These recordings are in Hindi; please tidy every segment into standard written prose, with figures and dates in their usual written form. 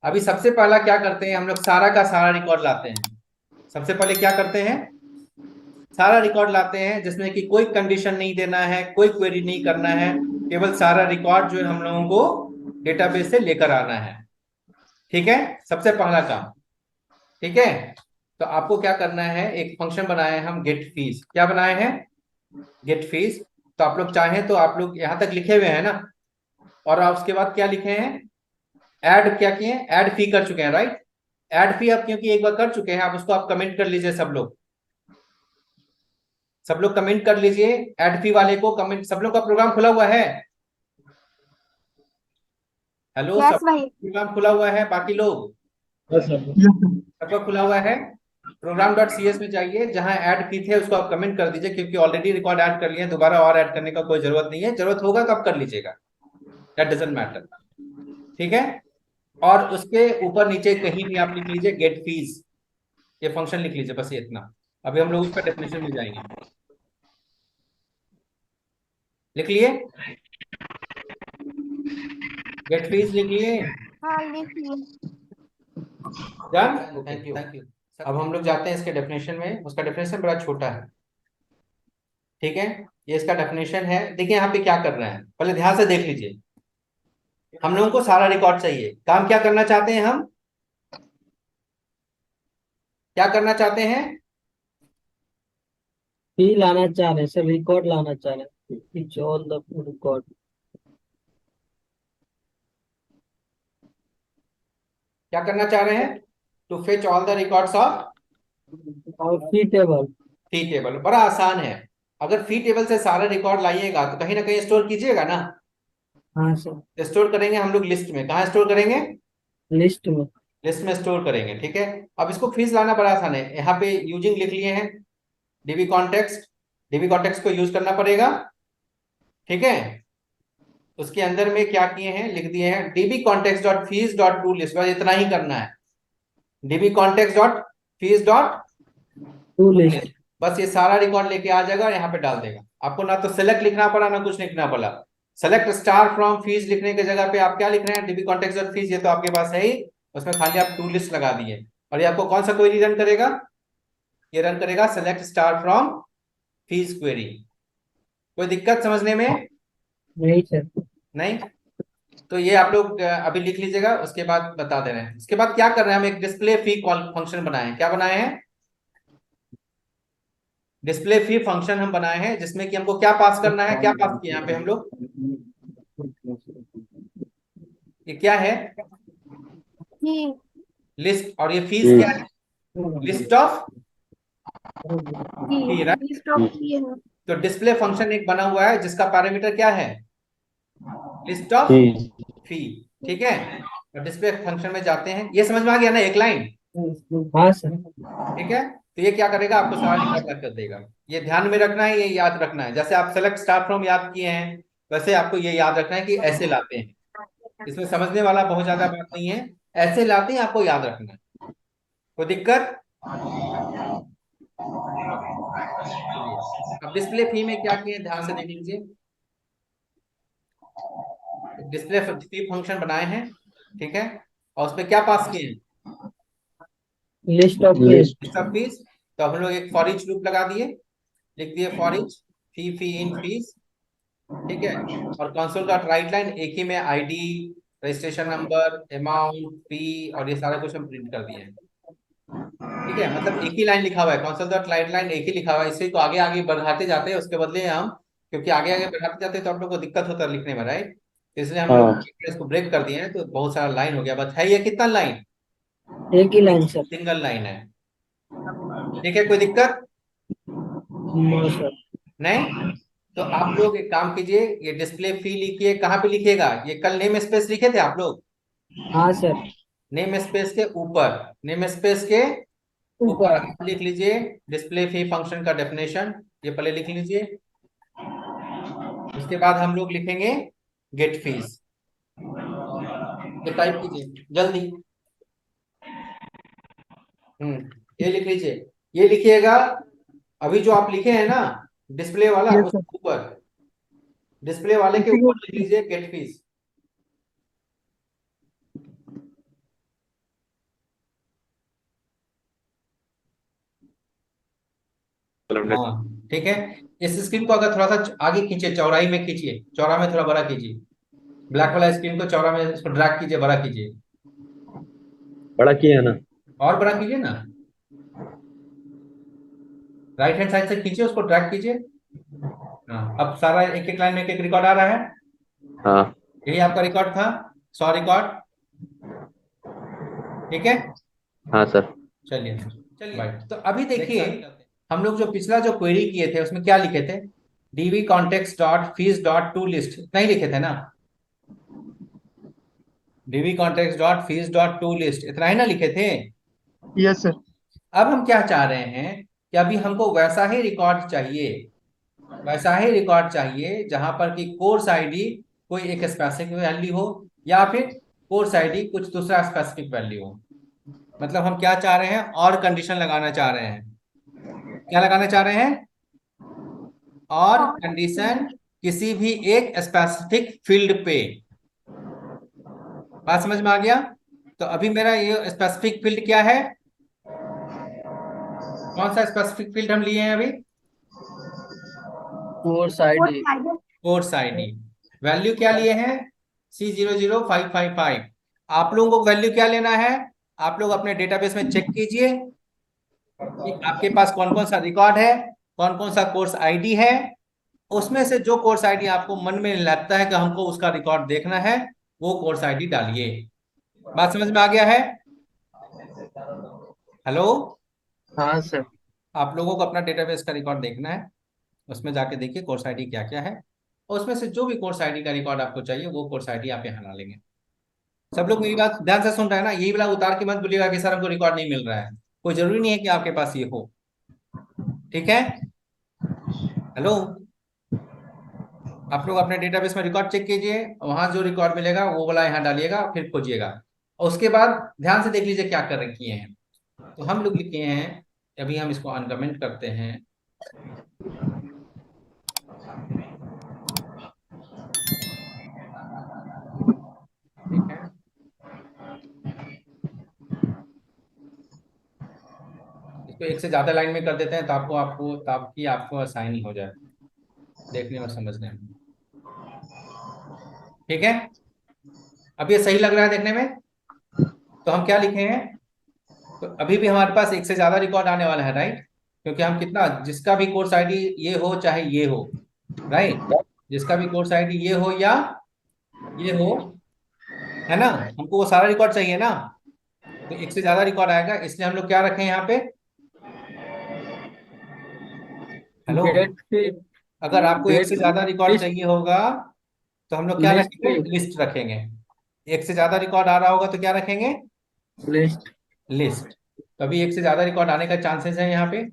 अभी सबसे पहला क्या करते हैं, हम लोग सारा का सारा रिकॉर्ड लाते हैं। सबसे पहले क्या करते हैं, सारा रिकॉर्ड लाते हैं जिसमें कि कोई कंडीशन नहीं देना है, कोई क्वेरी नहीं करना है, केवल सारा रिकॉर्ड जो है हम लोगों को डेटाबेस से लेकर आना है। ठीक है, सबसे पहला काम। ठीक है, तो आपको क्या करना है, एक फंक्शन बनाए हैं हम, गेट फीस। क्या बनाए हैं, गेट फीस। तो आप लोग चाहें तो आप लोग यहां तक लिखे हुए हैं ना, और आप उसके बाद क्या लिखे हैं, ऐड क्या किए हैं, ऐड फी कर चुके हैं, राइट। ऐड फी आप क्योंकि एक बार कर चुके हैं, आप उसको आप कमेंट कर लीजिए सब लोग। सब लोग कमेंट कर लीजिए, ऐड फी वाले को कमेंट। सब लोग का प्रोग्राम खुला हुआ है, हेलो, सब यस भाई। प्रोग्राम खुला हुआ है, बाकी लोग बस सर। सबका खुला हुआ है। प्रोग्राम डॉट सी एस में जाइए, जहां ऐड फी थे उसको आप कमेंट कर दीजिए, क्योंकि ऑलरेडी रिकॉर्ड ऐड कर लिए हैं, दोबारा और ऐड करने का कोई जरूरत नहीं है। जरूरत होगा तो आप कर लीजिएगा, दैट डजेंट मैटर। ठीक है, और उसके ऊपर नीचे कहीं भी आप लिख लीजिए गेट फीस, ये फंक्शन लिख लीजिए, बस ये इतना। अभी हम लोग उसका डेफिनेशन में जाएंगे। लिख लिए, गेट फीस लिख लिए, हाँ लिखिए। Done, thank you thank you. अब हम लोग जाते हैं इसके डेफिनेशन में। उसका डेफिनेशन बड़ा छोटा है। ठीक है, ये इसका डेफिनेशन है। देखिए यहाँ पे क्या कर रहे हैं, पहले ध्यान से देख लीजिए। हम लोगों को सारा रिकॉर्ड चाहिए। काम क्या करना चाहते हैं हम, क्या करना चाहते हैं, फी लाना चाह रहे हैं सर, रिकॉर्ड लाना चाह रहे हैं, इच ऑल द रिकॉर्ड। क्या करना चाह रहे हैं, to fetch all the records of our fee table. Fee table. बड़ा आसान है। अगर फी टेबल से सारा रिकॉर्ड लाइएगा तो कहीं ना कहीं स्टोर कीजिएगा ना। हाँ सर। स्टोर करेंगे हम लोग लिस्ट में। कहाँ स्टोर करेंगे, लिस्ट में। लिस्ट में स्टोर करेंगे। ठीक है, अब इसको फीस लाना बड़ा आसान है। यहाँ पे यूजिंग लिख लिए हैं, डीबी कॉन्टेक्स्ट। डीबी कॉन्टेक्स्ट को यूज करना पड़ेगा। ठीक है, उसके अंदर में क्या किए हैं, लिख दिए हैं DB context dot fees dot to list, बस इतना ही करना है। DB context dot fees dot to to list. List, बस ये सारा रिकॉर्ड लेके आ जाएगा और यहाँ पे डाल देगा। आपको ना तो सेलेक्ट लिखना पड़ा ना कुछ लिखना पड़ा। सेलेक्ट स्टार फ्रॉम फीस लिखने की जगह पे आप क्या लिख रहे हैं, डीबी कॉन्टेक्स्ट डॉट फीस, ये तो आपके पास है ही। उसमें खाली आप टू लिस्ट लगा दिए। और ये आपको कौन सा क्वेरी रन करेगा, ये रन करेगा select star from fees query. कोई दिक्कत समझने में, नहीं सर। नहीं। तो ये आप लोग अभी लिख लीजिएगा, उसके बाद बता दे रहे हैं। उसके बाद क्या कर रहे हैं, हम एक डिस्प्ले फी कॉल फंक्शन बनाए हैं। क्या बनाए हैं, डिस्प्ले फी फंक्शन हम बनाए हैं, जिसमें कि हमको क्या पास करना है, क्या पास किया यहाँ पे हम लोग, ये क्या है, जी। लिस्ट। और ये फीस क्या है, लिस्ट ऑफ जी। Fee, right. लिस्ट ऑफ ये है। तो डिस्प्ले फंक्शन एक बना हुआ है जिसका पैरामीटर क्या है, लिस्ट ऑफ ठीक। फी। ठीक है, और डिस्प्ले फंक्शन में जाते हैं। ये समझ में आ गया ना, एक लाइन। हाँ सर। ठीक है, तो ये क्या करेगा, आपको सारा रिकॉर्ड याद कर देगा। ये ध्यान में रखना है, ये याद रखना है। जैसे आप सेलेक्ट स्टार फ्रॉम याद किए हैं, वैसे आपको ये याद रखना है कि ऐसे लाते हैं। इसमें समझने वाला बहुत ज्यादा बात नहीं है, ऐसे लाते हैं, आपको याद रखना है। कोई दिक्कत, चलिए। अब डिस्प्ले फी में क्या किए, ध्यान से देख लीजिए। डिस्प्ले फी फंक्शन बनाए हैं, ठीक है, और उसमें क्या पास किए हैं, list of list. List of fees. तो हम लोग एक फॉर ईच लूप लगा दिए, लिख दिए for each fee fee in fees. ठीक है, और कंसोल डॉट राइट लाइन एक ही में आईडी, रजिस्ट्रेशन नंबर, अमाउंट, फी और ये सारा कुछ हम प्रिंट कर दिए हैं। ठीक है, मतलब एक ही लाइन लिखा हुआ है, कंसोल डॉट राइट लाइन एक ही लिखा हुआ है। इसे को आगे आगे बढ़ाते जाते हैं, उसके बदले हम, क्योंकि आगे आगे बढ़ाते जाते हैं तो आप लोग को दिक्कत होता है लिखने में, राइट। इसलिए हम लोग हाँ। इसको ब्रेक कर दिए हैं, तो बहुत सारा लाइन हो गया। बस है ये कितना लाइन, एक ही लाइन सर। सिंगल लाइन है। ठीक है, कोई दिक्कत नो सर। नहीं। तो आप लोग एक काम कीजिए, ये डिस्प्ले फी लिखिए। कहाँ पे लिखिएगा, ये कल नेम स्पेस लिखे थे आप लोग, हाँ सर। नेम स्पेस के ऊपर, नेम स्पेस के ऊपर ऊपर। आप लिख लीजिए डिस्प्ले फी फंक्शन का डेफिनेशन। ये पहले लिख लीजिए, उसके बाद हम लोग लिखेंगे गेट फीस। ये टाइप कीजिए जल्दी। ये लिख लीजिए, ये लिखिएगा। अभी जो आप लिखे हैं ना, डिस्प्ले वाला, यस सर। उसके ऊपर, डिस्प्ले वाले के इसी ऊपर लिख को। लीजिए गेट फीस। हाँ ठीक है। इस स्क्रीन को अगर थोड़ा सा आगे खींचे, चौड़ाई में खींचिए, चौड़ा में थोड़ा बड़ा कीजिए, ब्लैक वाला स्क्रीन को चौड़ा में इसको ड्रैग कीजिए, बड़ा कीजिए, बड़ा किया ना। और बड़ा कीजिए ना, राइट हैंड साइड से खींचिए, उसको ड्रैग कीजिए। हाँ, अब सारा एक एक लाइन में एक एक रिकॉर्ड आ रहा है। हाँ यही आपका रिकॉर्ड था, 100 रिकॉर्ड। ठीक है, हाँ सर। चलिए चलिए भाई। तो अभी देखिए, हम लोग जो पिछला जो क्वेरी किए थे उसमें क्या लिखे थे, DB context dot fees dot to list, इतना ही लिखे थे ना, DB context dot fees dot to list, इतना ही ना लिखे थे। Yes sir. अब हम क्या चाह रहे हैं कि अभी हमको वैसा ही रिकॉर्ड चाहिए, वैसा ही रिकॉर्ड चाहिए जहां पर कि कोर्स आईडी कोई एक स्पेसिफिक वैल्यू हो, या फिर कोर्स आईडी कुछ दूसरा स्पेसिफिक वैल्यू हो। मतलब हम क्या चाह रहे हैं, और कंडीशन लगाना चाह रहे हैं। क्या लगाना चाह रहे हैं, और कंडीशन किसी भी एक स्पेसिफिक फील्ड पे। बात समझ में आ गया? तो अभी मेरा ये स्पेसिफिक फील्ड क्या है, कौन सा स्पेसिफिक फील्ड हम लिए हैं अभी, course ID. Course ID. Value क्या लिए हैं, C00555। आप लोगों को वैल्यू क्या लेना है, आप लोग अपने डेटाबेस में चेक कीजिए कि आपके पास कौन कौन सा रिकॉर्ड है, कौन कौन सा कोर्स आईडी है। उसमें से जो कोर्स आईडी आपको मन में लगता है कि हमको उसका रिकॉर्ड देखना है, वो कोर्स आईडी डालिए। बात समझ में आ गया है? हेलो, हाँ सर। आप लोगों को अपना डेटाबेस का रिकॉर्ड देखना है, उसमें जाके देखिए कोर्स आईडी क्या क्या है, और उसमें से जो भी कोर्स आईडी का रिकॉर्ड आपको चाहिए वो कोर्स आईडी आप यहाँ डालेंगे। सब लोग मेरी बात ध्यान से सुन रहे हैं ना? यही वाला उतार के मत बोलिएगा कि सर हमको रिकॉर्ड नहीं मिल रहा है, कोई जरूरी नहीं है कि आपके पास ये हो। ठीक है, हेलो, आप लोग अपने डेटाबेस में रिकॉर्ड चेक कीजिए, वहां जो रिकॉर्ड मिलेगा वो वाला यहाँ डालिएगा, फिर खोजिएगा। और उसके बाद ध्यान से देख लीजिए क्या कर किए हैं। तो हम लोग लिखे हैं, अभी हम इसको अनकमेंट करते हैं। ठीक है, इसको एक से ज्यादा लाइन में कर देते हैं ताकि आपको ताकि आपको आसानी हो जाए देखने और समझने में। ठीक है, अब ये सही लग रहा है देखने में? तो हम क्या लिखे हैं, तो अभी भी हमारे पास एक से ज्यादा रिकॉर्ड आने वाला है, राइट? क्योंकि हम कितना, जिसका भी कोर्स आईडी ये हो चाहे ये हो, राइट, जिसका भी कोर्स आईडी ये हो या ये हो, है ना, हमको वो सारा रिकॉर्ड चाहिए ना। तो एक से ज्यादा रिकॉर्ड आएगा, इसलिए हम लोग क्या रखें यहाँ पे, हेलो, गेट अगर आपको एक से गेट ज्यादा रिकॉर्ड लिस्ट चाहिए होगा तो हम लोग क्या लिस्ट रखेंगे, लिस्ट रखेंगे। एक से ज्यादा रिकॉर्ड आ रहा होगा तो क्या रखेंगे, लिस्ट। लिस्ट। कभी एक से ज्यादा रिकॉर्ड आने का चांसेस है यहाँ पे,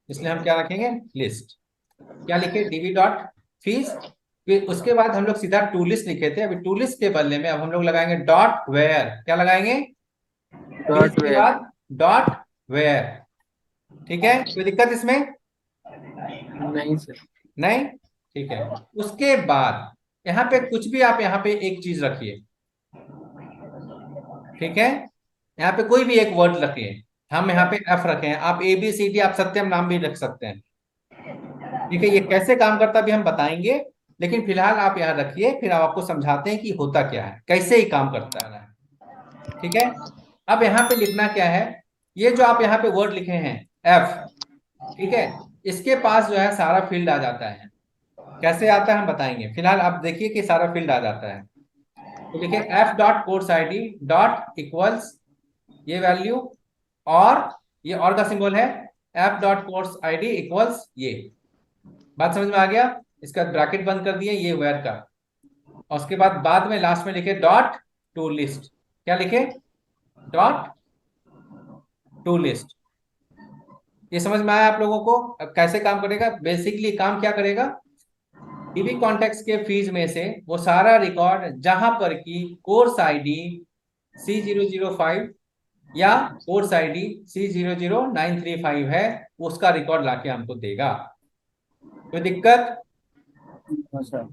इसलिए हम क्या रखेंगे, लिस्ट। क्या लिखे, डीवी डॉट फीस। फिर उसके बाद हम लोग सीधा टू लिस्ट लिखे थे, अभी टू लिस्ट के बदले में अब हम लोग लगाएंगे डॉट वेयर। क्या लगाएंगे, फीस डॉट के वेयर। बाद डॉट वेयर। ठीक है, कोई दिक्कत इसमें? नहीं सर। नहीं, ठीक है। उसके बाद यहाँ पे कुछ भी आप यहाँ पे एक चीज रखिए, ठीक है, यहाँ पे कोई भी एक वर्ड रखिए। हम यहाँ पे एफ रखे हैं, आप ABCD आप सत्यम नाम भी रख सकते हैं। ठीक है, ये कैसे काम करता भी हम बताएंगे, लेकिन फिलहाल आप यहाँ रखिए, फिर हम आपको समझाते हैं कि होता क्या है, कैसे ही काम करता है। ठीक है, अब यहाँ पे लिखना क्या है, ये जो आप यहाँ पे वर्ड लिखे हैं एफ, ठीक है, इसके पास जो है सारा फील्ड आ जाता है। कैसे आता है हम बताएंगे, फिलहाल आप देखिए कि सारा फील्ड आ जाता है। तो लिखे F dot course ID dot equals ये वैल्यू, और ये और का सिंबल है, F dot course ID equals ये। बात समझ में आ गया? इसका ब्रैकेट बंद कर दिए ये वेयर का, और उसके बाद में लास्ट में लिखे डॉट टू लिस्ट। क्या लिखे, डॉट टू लिस्ट। ये समझ में आया आप लोगों को? अब कैसे काम करेगा, बेसिकली काम क्या करेगा, डीबी कॉन्टेक्स्ट के फीस में से वो सारा रिकॉर्ड जहां पर की कोर्स आईडी C005 या कोर्स आईडी C00935 है, उसका रिकॉर्ड लाके हमको देगा। कोई दिक्कत? हाँ सर।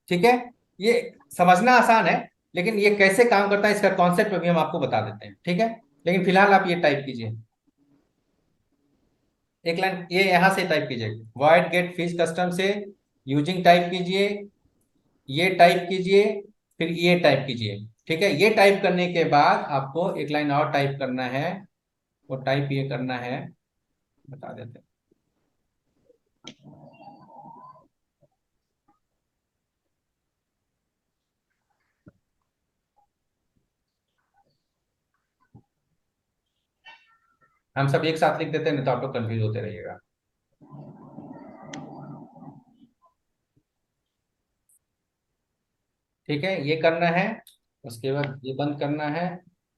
ठीक है, ये समझना आसान है, लेकिन ये कैसे काम करता है इसका कॉन्सेप्ट भी हम आपको बता देते हैं। ठीक है, लेकिन फिलहाल आप ये टाइप कीजिए। एक लाइन ये यहां से टाइप कीजिए, वॉइड गेट फीस कस्टम से यूजिंग टाइप कीजिए, ये टाइप कीजिए, फिर ये टाइप कीजिए। ठीक है, ये टाइप करने के बाद आपको एक लाइन और टाइप करना है, वो टाइप ये करना है, बता देते हैं। हम सब एक साथ लिख देते हैं, नहीं तो आप लोग कंफ्यूज होते रहिएगा। ठीक है, ये करना है, उसके बाद ये बंद करना है,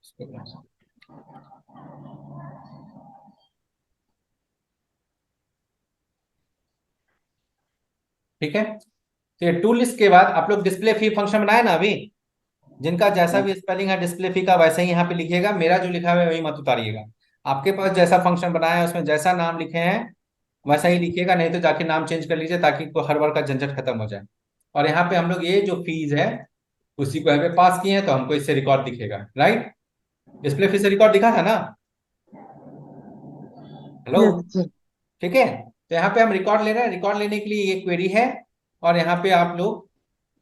उसके बाद ठीक है। तो ये टू लिस्ट के बाद आप लोग डिस्प्ले फी फंक्शन बनाए ना अभी, जिनका जैसा भी स्पेलिंग है डिस्प्ले फी का वैसे ही यहाँ पे लिखिएगा, मेरा जो लिखा हुआ है वही मत उतारिएगा। आपके पास जैसा फंक्शन बनाया है उसमें जैसा नाम लिखे हैं वैसा ही लिखिएगा, नहीं तो जाके नाम चेंज कर लीजिए ताकि को हर बार का झंझट खत्म हो जाए। और यहाँ पे हम लोग ये जो फीस है उसी को यहाँ पे पास किए हैं, तो हमको इससे रिकॉर्ड दिखेगा, राइट। डिस्प्ले फी से रिकॉर्ड दिखा था ना, हेलो। Yes sir. ठीक है, तो यहाँ पे हम रिकॉर्ड ले रहे हैं, रिकॉर्ड लेने के लिए ये क्वेरी है, और यहाँ पे आप लोग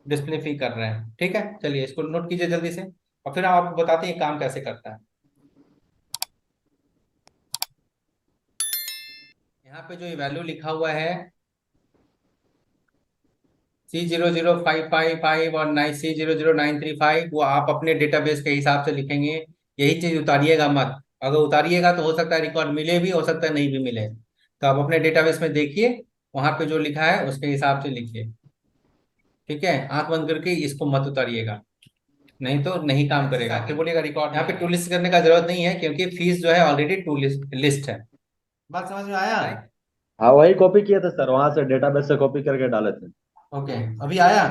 डिस्प्ले फी कर रहे हैं। ठीक है, चलिए इसको नोट कीजिए जल्दी से, और फिर हम आपको बताते हैं ये काम कैसे करता है। यहाँ पे जो ये वैल्यू लिखा हुआ है C00555 और 9C00935, वो आप अपने डेटाबेस के हिसाब से लिखेंगे, यही चीज उतारिएगा मत। अगर उतारिएगा तो हो सकता है रिकॉर्ड मिले भी, हो सकता है नहीं भी मिले, तो आप अपने डेटाबेस में देखिए, वहां पे जो लिखा है उसके हिसाब से लिखिए। ठीक है, आंख बंद करके इसको मत उतारिएगा, नहीं तो नहीं काम करेगा, फिर बोलिएगा रिकॉर्ड। यहाँ पे टू लिस्ट करने का जरूरत नहीं है, क्योंकि फीस जो है ऑलरेडी टू लिस्ट है। बात समझ में आया? हाँ वही कॉपी किए थे सर, वहां से डेटाबेस से कॉपी करके डाले थे। ओके, अभी आया?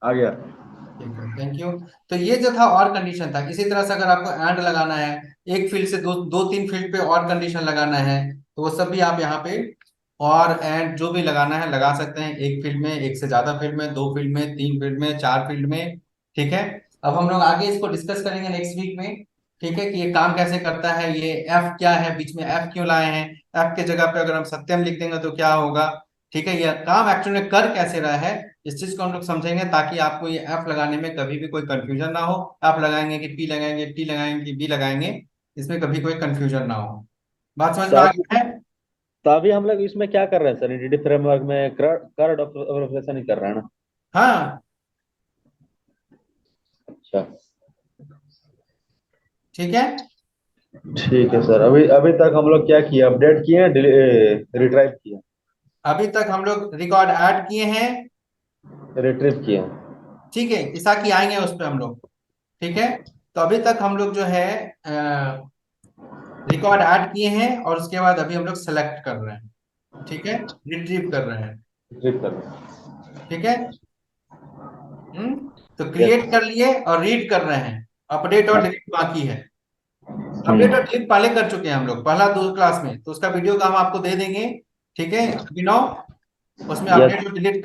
आ गया। ठीक है, थैंक यू। तो ये जो था और कंडीशन था। इसी तरह से अगर आपको एंड लगाना है, एक फील्ड से दो दो तीन फील्ड पे और कंडीशन लगाना है, तो वो सब भी आप यहाँ पे और एंड जो भी लगाना है लगा सकते हैं, एक फील्ड में, एक से ज्यादा फील्ड में, दो फील्ड में, तीन फील्ड में, चार फील्ड में। ठीक है, अब हम लोग आगे इसको डिस्कस करेंगे नेक्स्ट वीक में। ठीक है, कि ये काम कैसे करता है, ये एफ क्या है, बीच में एफ क्यों लाए हैं, एफ के जगह पे अगर हम सत्यम लिख देंगे तो क्या होगा। ठीक है, ये काम एक्चुअली में कर कैसे रहा है, इस चीज को हम लोग समझेंगे, ताकि आपको ये एफ लगाने में कभी भी कोई कंफ्यूजन ना हो। एफ लगाएंगे कि पी लगाएंगे, टी लगाएंगे कि बी लगाएंगे, इसमें कभी कोई कंफ्यूजन ना हो। बात समझ में आ तो गई है? तो अभी हम लोग इसमें क्या कर रहे हैं सर, एनटीटी फ्रेमवर्क में कर ऑपरेशन ही कर रहे हैं ना? हाँ, अच्छा ठीक है। ठीक है सर। अभी अभी तक हम लोग क्या किए, अपडेट किए, रिट्राइव किए, अभी तक हम लोग रिकॉर्ड ऐड किए हैं। रिट्रीव किए। ठीक है, ईसा की आएंगे उस पर हम लोग। ठीक है, तो अभी तक हम लोग जो है रिकॉर्ड ऐड किए हैं, और उसके बाद अभी हम लोग सेलेक्ट कर रहे हैं। ठीक है, रिट्रीव कर रहे हैं। रिट्रीव कर रहे हैं। ठीक है। तो यस। क्रिएट कर लिए और रीड कर रहे हैं, अपडेट और हाँ। डिलीट बाकी है। अपडेट और हम्म। डिलीट पहले कर चुके हैं हम लोग, पहला दो क्लास में, तो उसका वीडियो का हम आपको दे देंगे। ठीक है, अभिनव उसमें यस। अपडेट और डिलीट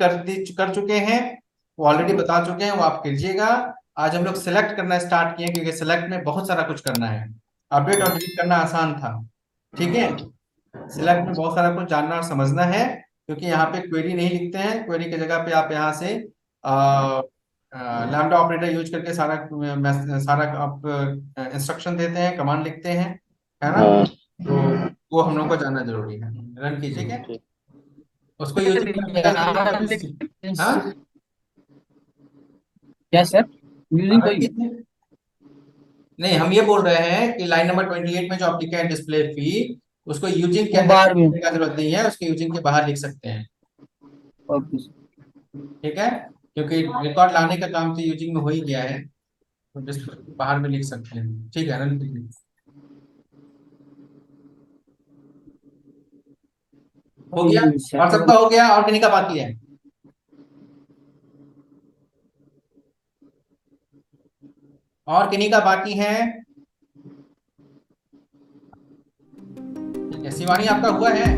कर चुके हैं, वो ऑलरेडी बता चुके हैं, वो आप कीजिएगा। आज हम लोग सेलेक्ट करना स्टार्ट किए, क्योंकि सेलेक्ट में बहुत सारा कुछ करना है, अपडेट और डिलीट करना आसान था। ठीक है, सिलेक्ट में बहुत सारा कुछ जानना और समझना है, क्योंकि यहाँ पे क्वेरी नहीं लिखते हैं, क्वेरी की जगह पे आप यहाँ से लैम्डा ऑपरेटर यूज करके सारा आप इंस्ट्रक्शन देते हैं, कमांड लिखते हैं, है ना। हाँ तो वो हम लोग को जानना जरूरी है। रन कीजिए क्या ठीक। उसको यूजिंग, हाँ क्या सर, यूजिंग रन कोई कीजिए। नहीं, हम ये बोल रहे हैं कि लाइन नंबर 28 में जो आप लिखे हैं डिस्प्ले फी, उसको यूजिंग के वो अंदर बाहर में? लिखने का जरूरत नहीं है, उसके यूजिंग के बाहर लिख सकते हैं। Okay sir. ठीक है, क्योंकि रिकॉर्ड लाने का काम तो यूजिंग में हो ही गया है, तो डिस्प्ले बाहर में लिख सकते हैं। ठीक है, रन कीजिए। हो गया, और सबका हो गया, और किन्हीं का बाकी है? और किन्हीं का बाकी है? ठीक है, शिवानी आपका हुआ है?